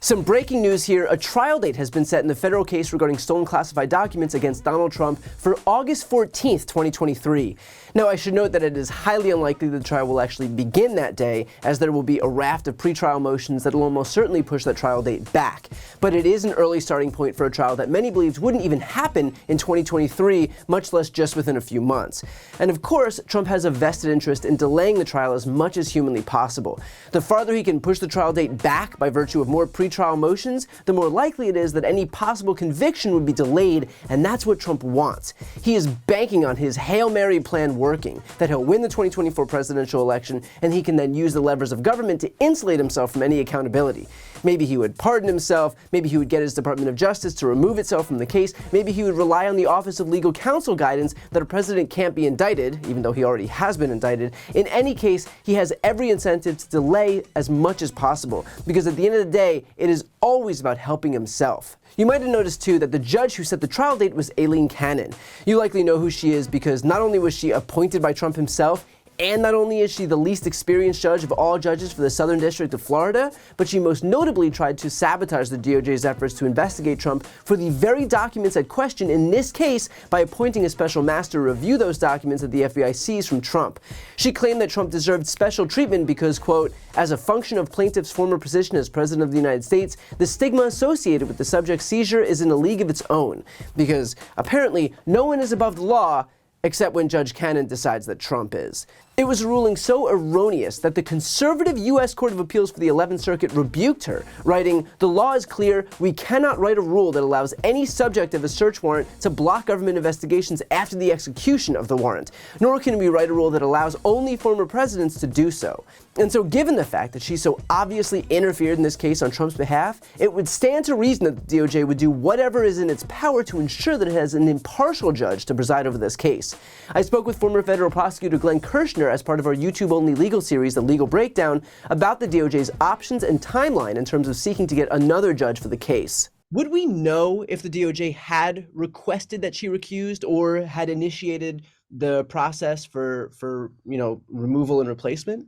Some breaking news here. A trial date has been set in the federal case regarding stolen classified documents against Donald Trump for August 14th, 2023. Now, I should note that it is highly unlikely that the trial will actually begin that day, as there will be a raft of pretrial motions that will almost certainly push that trial date back. But it is an early starting point for a trial that many believed wouldn't even happen in 2023, much less just within a few months. And of course, Trump has a vested interest in delaying the trial as much as humanly possible. The farther he can push the trial date back by virtue of more pretrial motions, the more likely it is that any possible conviction would be delayed, and that's what Trump wants. He is banking on his Hail Mary plan working, that he'll win the 2024 presidential election, and he can then use the levers of government to insulate himself from any accountability. Maybe he would pardon himself, maybe he would get his Department of Justice to remove itself from the case, maybe he would rely on the Office of Legal Counsel guidance that a president can't be indicted, even though he already has been indicted. In any case, he has every incentive to delay as much as possible, because at the end of the day, it is always about helping himself. You might have noticed too that the judge who set the trial date was Aileen Cannon. You likely know who she is because not only was she appointed by Trump himself, and not only is she the least experienced judge of all judges for the Southern District of Florida, but she most notably tried to sabotage the DOJ's efforts to investigate Trump for the very documents at question in this case by appointing a special master to review those documents that the FBI seized from Trump. She claimed that Trump deserved special treatment because, quote, as a function of plaintiff's former position as President of the United States, the stigma associated with the subject's seizure is in a league of its own. Because apparently no one is above the law, except when Judge Cannon decides that Trump is. It was a ruling so erroneous that the conservative U.S. Court of Appeals for the 11th Circuit rebuked her, writing, "The law is clear. We cannot write a rule that allows any subject of a search warrant to block government investigations after the execution of the warrant, nor can we write a rule that allows only former presidents to do so." And so given the fact that she so obviously interfered in this case on Trump's behalf, it would stand to reason that the DOJ would do whatever is in its power to ensure that it has an impartial judge to preside over this case. I spoke with former federal prosecutor Glenn Kirshner as part of our YouTube-only legal series, The Legal Breakdown, about the DOJ's options and timeline in terms of seeking to get another judge for the case. Would we know if the DOJ had requested that she recused or had initiated the process for removal and replacement?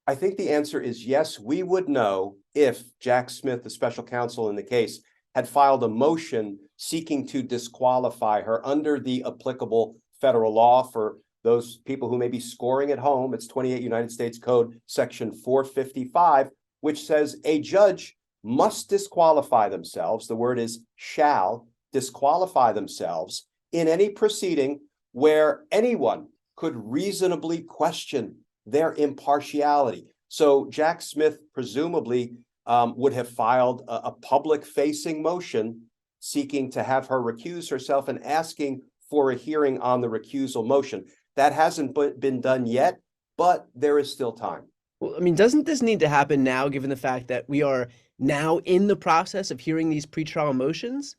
I think the answer is yes, we would know if Jack Smith, the special counsel in the case, had filed a motion seeking to disqualify her under the applicable federal law. For those people who may be scoring at home, it's 28 United States Code section 455, which says a judge must disqualify themselves, the word is shall, disqualify themselves in any proceeding where anyone could reasonably question their impartiality. So Jack Smith presumably would have filed a public-facing motion seeking to have her recuse herself and asking for a hearing on the recusal motion. That hasn't been done yet, but there is still time. Well, I mean, doesn't this need to happen now, given the fact that we are now in the process of hearing these pretrial motions?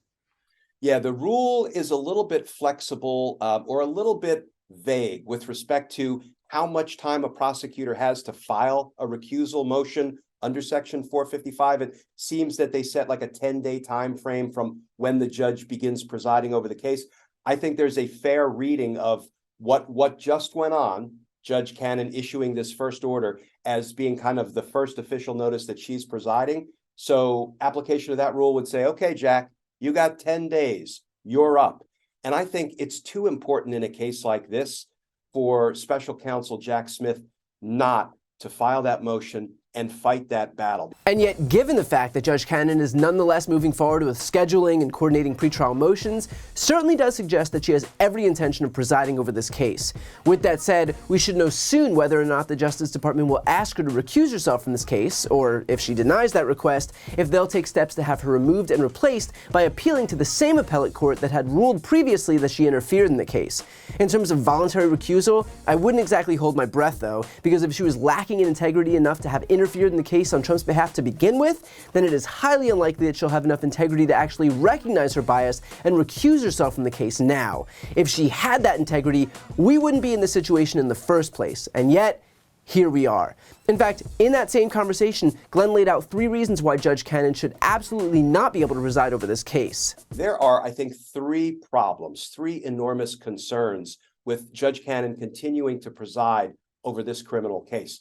Yeah, the rule is a little bit flexible or a little bit vague with respect to how much time a prosecutor has to file a recusal motion under section 455. It seems that they set like a 10-day time frame from when the judge begins presiding over the case. I think there's a fair reading of what just went on, Judge Cannon issuing this first order as being kind of the first official notice that she's presiding. So application of that rule would say, okay, Jack, you got 10 days, you're up. And I think it's too important in a case like this for special counsel Jack Smith not to file that motion and fight that battle. And yet, given the fact that Judge Cannon is nonetheless moving forward with scheduling and coordinating pretrial motions, certainly does suggest that she has every intention of presiding over this case. With that said, we should know soon whether or not the Justice Department will ask her to recuse herself from this case, or if she denies that request, if they'll take steps to have her removed and replaced by appealing to the same appellate court that had ruled previously that she interfered in the case. In terms of voluntary recusal, I wouldn't exactly hold my breath though, because if she was lacking in integrity enough to have interfered in the case on Trump's behalf to begin with, then it is highly unlikely that she'll have enough integrity to actually recognize her bias and recuse herself from the case now. If she had that integrity, we wouldn't be in this situation in the first place, and yet, here we are. In fact, in that same conversation, Glenn laid out 3 reasons why Judge Cannon should absolutely not be able to preside over this case. There are, I think, 3 problems, 3 enormous concerns with Judge Cannon continuing to preside over this criminal case.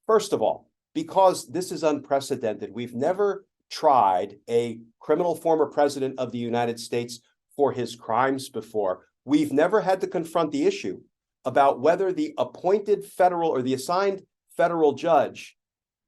First of all, because this is unprecedented, we've never tried a criminal former president of the United States for his crimes before. We've never had to confront the issue about whether the appointed federal or the assigned federal judge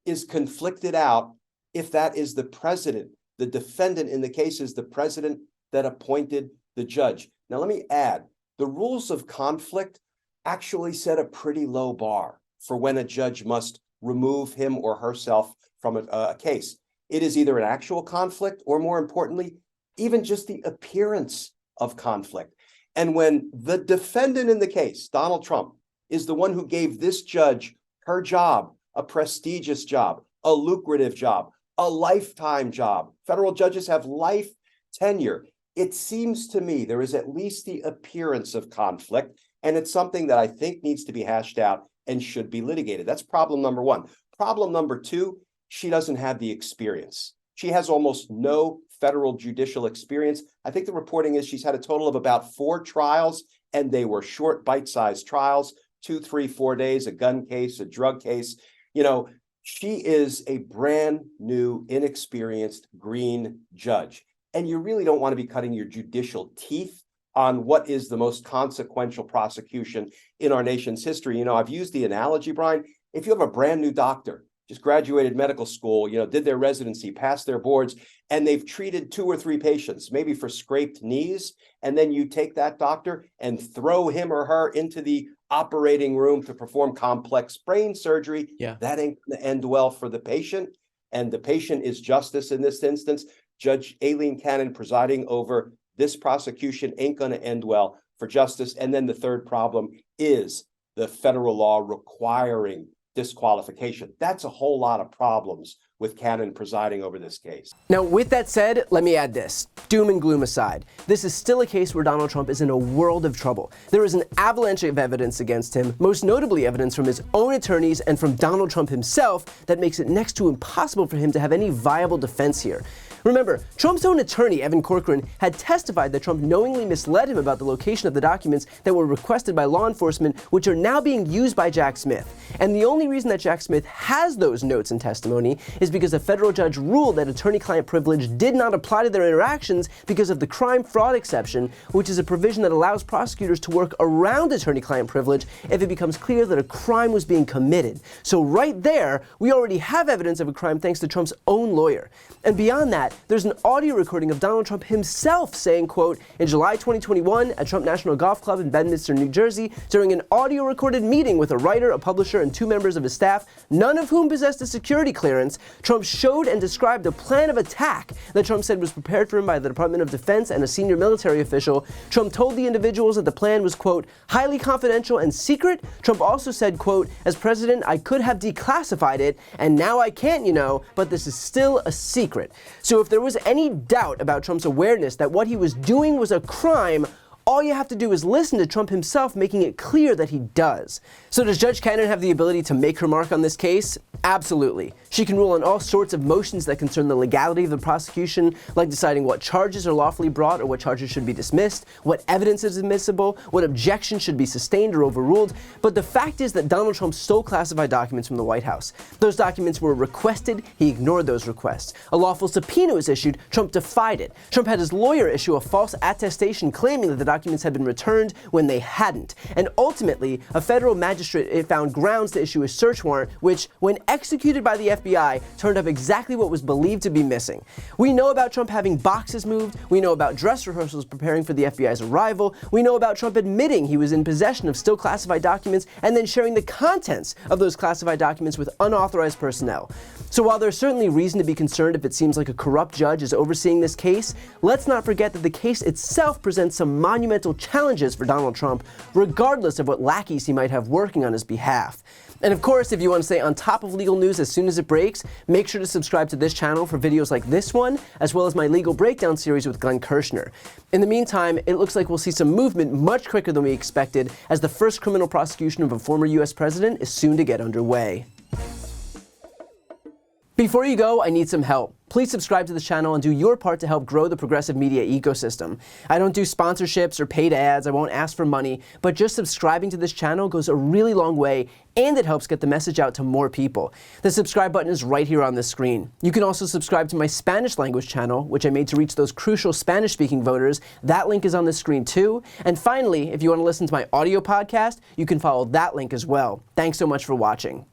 is conflicted out if that is the president. The defendant in the case is the president that appointed the judge. Now, let me add, the rules of conflict actually set a pretty low bar for when a judge must remove him or herself from a case. It is either an actual conflict or, more importantly, even just the appearance of conflict. And when the defendant in the case, Donald Trump, is the one who gave this judge her job, a prestigious job, a lucrative job, a lifetime job. Federal judges have life tenure. It seems to me there is at least the appearance of conflict, and it's something that I think needs to be hashed out and should be litigated. That's problem number one. Problem number two, she doesn't have the experience. She has almost no federal judicial experience. I think the reporting is she's had a total of about 4 trials, and they were short, bite-sized trials, 2, 3, 4 days, a gun case, a drug case. You know, she is a brand new, inexperienced green judge. And you really don't want to be cutting your judicial teeth on what is the most consequential prosecution in our nation's history. You know, I've used the analogy, Brian, if you have a brand new doctor, just graduated medical school, you know, did their residency, passed their boards, and they've treated 2 or 3 patients, maybe for scraped knees, and then you take that doctor and throw him or her into the operating room to perform complex brain surgery. Yeah. That ain't going to end well for the patient, and the patient is justice in this instance. Judge Aileen Cannon presiding over this prosecution ain't going to end well for justice. And then the third problem is the federal law requiring disqualification. That's a whole lot of problems with Cannon presiding over this case. Now, with that said, let me add this. Doom and gloom aside, this is still a case where Donald Trump is in a world of trouble. There is an avalanche of evidence against him, most notably evidence from his own attorneys and from Donald Trump himself, that makes it next to impossible for him to have any viable defense here. Remember, Trump's own attorney, Evan Corcoran, had testified that Trump knowingly misled him about the location of the documents that were requested by law enforcement, which are now being used by Jack Smith. And the only reason that Jack Smith has those notes and testimony is because a federal judge ruled that attorney-client privilege did not apply to their interactions because of the crime fraud exception, which is a provision that allows prosecutors to work around attorney-client privilege if it becomes clear that a crime was being committed. So right there, we already have evidence of a crime thanks to Trump's own lawyer. And beyond that, there's an audio recording of Donald Trump himself saying, quote, in July 2021 at Trump National Golf Club in Bedminster, New Jersey, during an audio recorded meeting with a writer, a publisher, and 2 members of his staff, none of whom possessed a security clearance, Trump showed and described a plan of attack that Trump said was prepared for him by the Department of Defense and a senior military official. Trump told the individuals that the plan was, quote, highly confidential and secret. Trump also said, quote, as president, I could have declassified it, and now I can't, you know, but this is still a secret. So if there was any doubt about Trump's awareness that what he was doing was a crime, all you have to do is listen to Trump himself making it clear that he does. So does Judge Cannon have the ability to make her mark on this case? Absolutely. She can rule on all sorts of motions that concern the legality of the prosecution, like deciding what charges are lawfully brought or what charges should be dismissed, what evidence is admissible, what objections should be sustained or overruled. But the fact is that Donald Trump stole classified documents from the White House. Those documents were requested, he ignored those requests. A lawful subpoena was issued, Trump defied it. Trump had his lawyer issue a false attestation claiming that the documents had been returned when they hadn't. And ultimately, a federal magistrate found grounds to issue a search warrant, which, when executed by the FBI, turned up exactly what was believed to be missing. We know about Trump having boxes moved. We know about dress rehearsals preparing for the FBI's arrival. We know about Trump admitting he was in possession of still classified documents and then sharing the contents of those classified documents with unauthorized personnel. So while there's certainly reason to be concerned if it seems like a corrupt judge is overseeing this case, let's not forget that the case itself presents some monumental challenges for Donald Trump, regardless of what lackeys he might have working on his behalf. And of course, if you want to stay on top of legal news as soon as it breaks, make sure to subscribe to this channel for videos like this one, as well as my legal breakdown series with Glenn Kirshner. In the meantime, it looks like we'll see some movement much quicker than we expected, as the first criminal prosecution of a former US president is soon to get underway. Before you go, I need some help. Please subscribe to the channel and do your part to help grow the progressive media ecosystem. I don't do sponsorships or paid ads, I won't ask for money, but just subscribing to this channel goes a really long way, and it helps get the message out to more people. The subscribe button is right here on the screen. You can also subscribe to my Spanish language channel, which I made to reach those crucial Spanish-speaking voters. That link is on the screen too. And finally, if you want to listen to my audio podcast, you can follow that link as well. Thanks so much for watching.